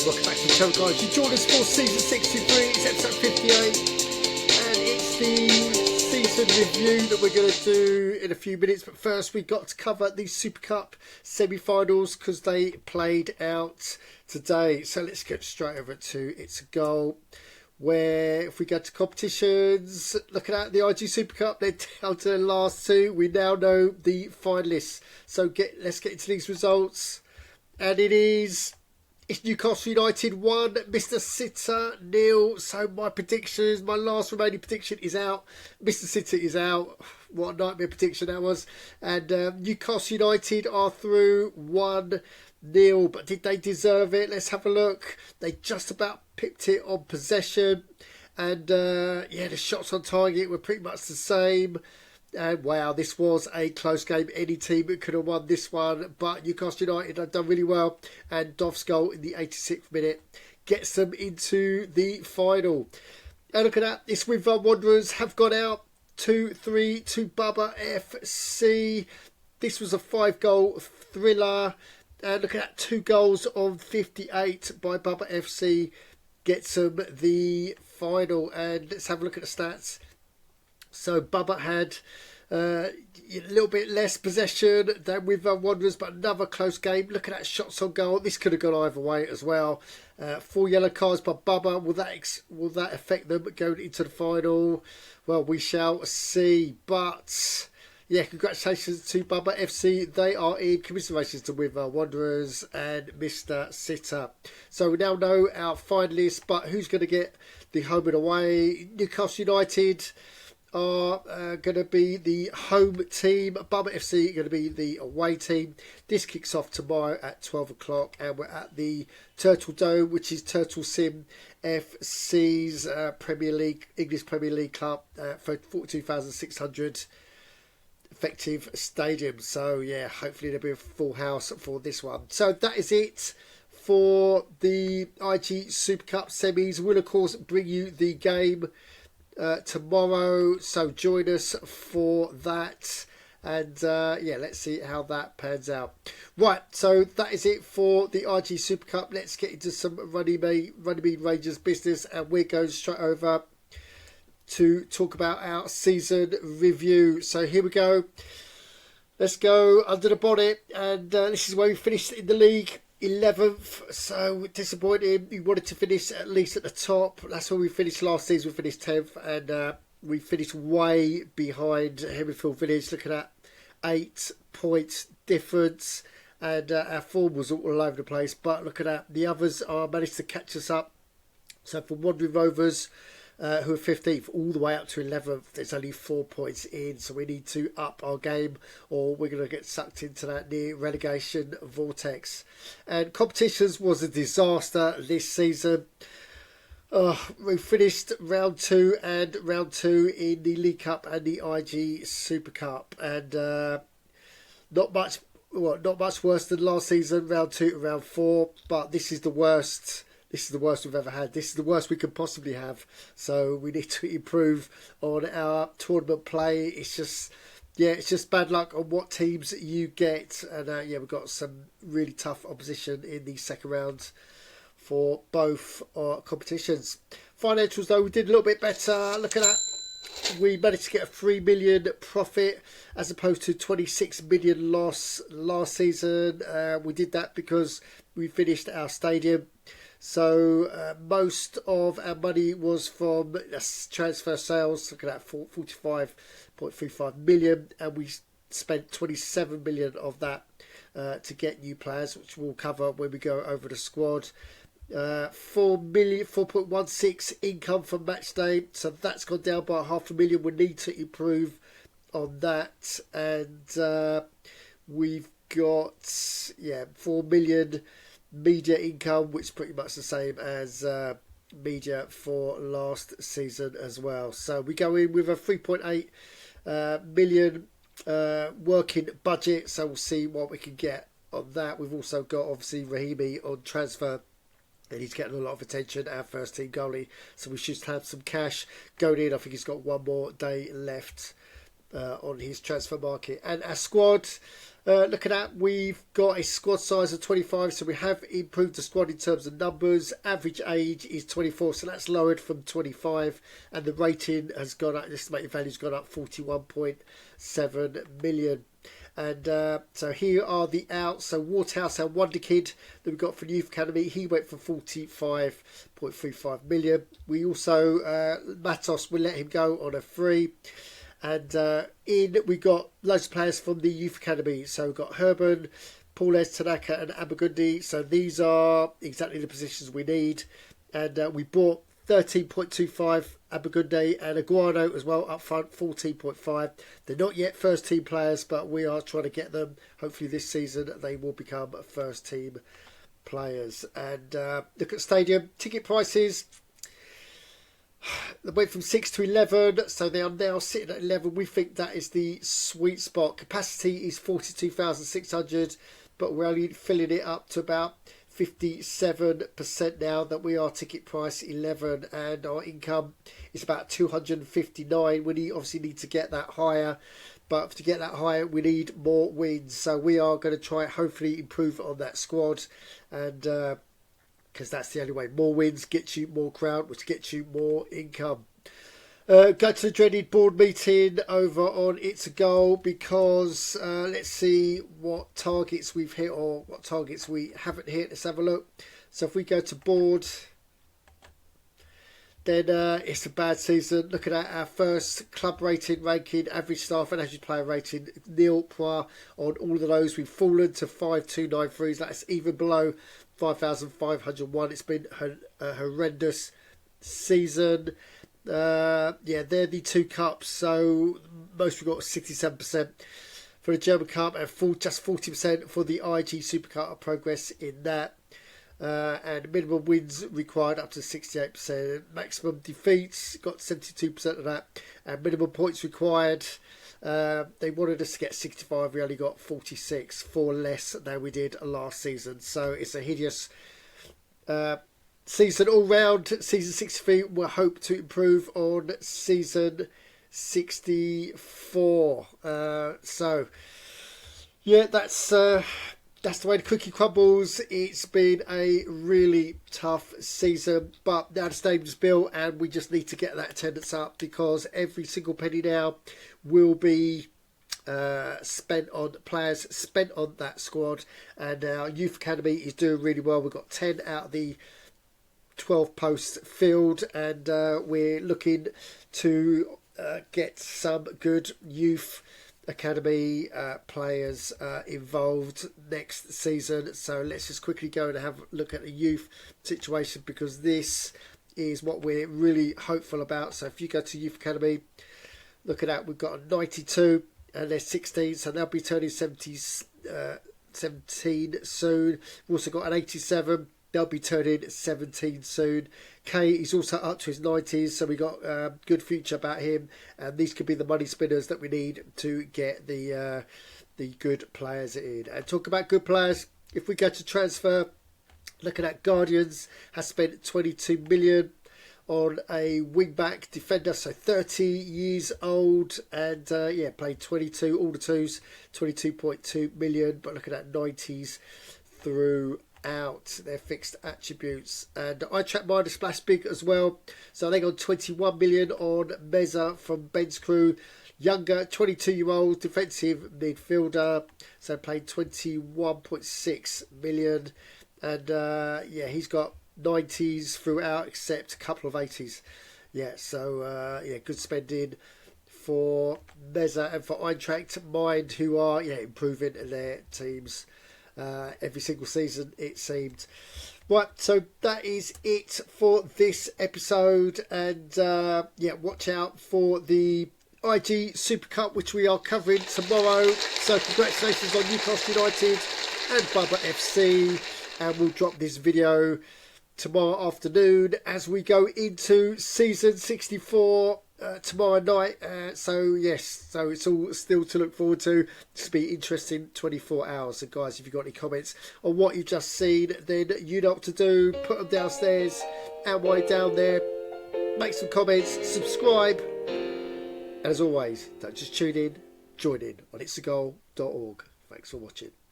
Welcome back to the channel, guys. You joined us for season 63, it's episode 58, and it's the season review that we're going to do in a few minutes. But first, we've got to cover the Super Cup semi-finals because they played out today. So let's get straight over to It's a Goal, where if we go to competitions, looking at the IG Super Cup, they're down to the last two. We now know the finalists. So let's get into these results. And it's Newcastle United 1, Mr. Sitter 0. So my predictions, my last remaining prediction is out. Mr. Sitter is out. What a nightmare prediction that was. And Newcastle United are through 1-0. But did they deserve it? Let's have a look. They just about pipped it on possession. And yeah, the shots on target were pretty much the same. And wow, this was a close game. Any team could have won this one, but Newcastle United have done really well. And Doff's goal in the 86th minute gets them into the final. And look at that, this Wither Wanderers have gone out 2-3 to Bubba FC. This was a 5-goal thriller. And look at that, 2 goals on 58 by Bubba FC gets them the final. And let's have a look at the stats. So Bubba had a little bit less possession than with Wanderers, but another close game. Look at that, shots on goal. This could have gone either way as well. 4 yellow cards by Bubba. Will that affect them going into the final? Well, we shall see. But yeah, congratulations to Bubba FC. They are in. Commiserations to with Wanderers and Mr. Sitter. So we now know our finalists, but who's going to get the home and away? Newcastle United are going to be the home team. Bubba FC are going to be the away team. This kicks off tomorrow at 12 o'clock, and we're at the Turtle Dome, which is Turtle Sim FC's Premier League, English Premier League club, for 42,600 effective stadium. So yeah, hopefully there'll be a full house for this one. So that is it for the IG Super Cup semis. We'll of course bring you the game tomorrow, so join us for that. And yeah, let's see how that pans out. Right, so that is it for the IG Super Cup. Let's get into some Runnymede Rangers business, and we're going straight over to talk about our season review. So here we go. Let's go under the bonnet, and this is where we finished in the league. 11th, so disappointing. We wanted to finish at least at the top. That's where we finished last season. We finished 10th, and we finished way behind Hemmerfield Village. Look at that, 8 points difference, and our form was all over the place. But look at that, the others are managed to catch us up. So from Wandering Rovers, who are 15th, all the way up to 11th, there's only 4 points in, so we need to up our game, or we're going to get sucked into that near relegation vortex. And competitions was a disaster this season. We finished round 2 and round 2 in the League Cup and the IG Super Cup, and not much worse than last season, round 2 to round 4, but this is the worst. This is the worst we've ever had. This is the worst we could possibly have. So we need to improve on our tournament play. It's just bad luck on what teams you get. And yeah, we've got some really tough opposition in the second round for both our competitions. Financials though, we did a little bit better. Look at that. We managed to get a 3 million profit as opposed to 26 million loss last season. We did that because we finished our stadium. So most of our money was from transfer sales. Look at that, 45.35 million, and we spent 27 million of that to get new players, which we'll cover when we go over the squad. 4.16 income from match day, so that's gone down by $500,000. We need to improve on that, and we've got 4 million media income, which is pretty much the same as media for last season as well. So we go in with a 3.8 million working budget, so we'll see what we can get on that. We've also got obviously Rahimi on transfer, and he's getting a lot of attention, our first team goalie, so we should have some cash going in. I think he's got one more day left on his transfer market. And our squad, Looking at, we've got a squad size of 25, so we have improved the squad in terms of numbers. Average age is 24, so that's lowered from 25, and the rating has gone up, the estimated value's gone up 41.7 million. And so here are the outs. So Waterhouse, our wonder kid that we got for the Youth Academy, he went for 45.35 million. We also, Matos, we let him go on a free. And in, we got loads of players from the Youth Academy. So we've got Herman, Paules, Tanaka and Abagundi. So these are exactly the positions we need. And we bought 13.25 Abagundi and Iguano as well up front, 14.5. They're not yet first team players, but we are trying to get them. Hopefully this season they will become first team players. And look at stadium ticket prices. They went from 6 to 11, so they are now sitting at 11. We think that is the sweet spot. Capacity is 42,600, but we're only filling it up to about 57% now that we are ticket price 11, and our income is about 259. We obviously need to get that higher, but to get that higher we need more wins. So we are going to try hopefully improve on that squad, and because that's the only way. More wins gets you more crowd, which gets you more income. Go to the dreaded board meeting over on ITSAGOAL, because let's see what targets we've hit or what targets we haven't hit. Let's have a look. So if we go to board, then it's a bad season. Looking at our first club rating, ranking, average staff and average player rating, nil par on all of those. We've fallen to 5293. That's even below 5,501. It's been a horrendous season. Yeah, they're the two cups. So most we've got 67% for the German Cup and just 40% for the IG Super Cup. Progress in that. And minimum wins required up to 68%. Maximum defeats got 72% of that. And minimum points required. They wanted us to get 65. We only got 46, 4 less than we did last season. So it's a hideous season all round. Season 63 we'll hope to improve on season 64. So yeah, that's the way the cookie crumbles. It's been a really tough season, but now the stadium's built and we just need to get that attendance up, because every single penny now will be spent on players, spent on that squad. And our Youth Academy is doing really well. We've got 10 out of the 12 posts filled, and we're looking to get some good Youth Academy players involved next season. So let's just quickly go and have a look at the youth situation, because this is what we're really hopeful about. So if you go to Youth Academy, look at that, we've got a 92 and they're 16, so they'll be turning 17 soon. We've also got an 87, they'll be turning 17 soon. Kay is also up to his 90s, so we got a good future about him. And these could be the money spinners that we need to get the good players in. And talk about good players, if we go to transfer, looking at Guardians, has spent 22 million on a wing-back defender, so 30 years old, and yeah, played 22, all the twos, 22.2 million, but looking at 90s throughout their fixed attributes. And iTrack Minor splash big as well, so they got 21 million on Meza from Ben's crew. Younger, 22-year-old defensive midfielder, so played 21.6 million, and yeah, he's got 90s throughout except a couple of 80s. Yeah, so yeah, good spending for Meza and for Eintracht Mind, who are improving their teams every single season, it seemed. Right, so that is it for this episode, and yeah, watch out for the IG Super Cup, which we are covering tomorrow. So congratulations on Newcastle United and Bubba FC, and we'll drop this video tomorrow afternoon as we go into season 64 tomorrow night. So yes, so it's all still to look forward to. This will be interesting 24 hours. So guys, if you've got any comments on what you've just seen, then you know what to do. Put them downstairs and while you're down there, make some comments, subscribe, and as always, don't just tune in, join in on itsagoal.org. Thanks for watching.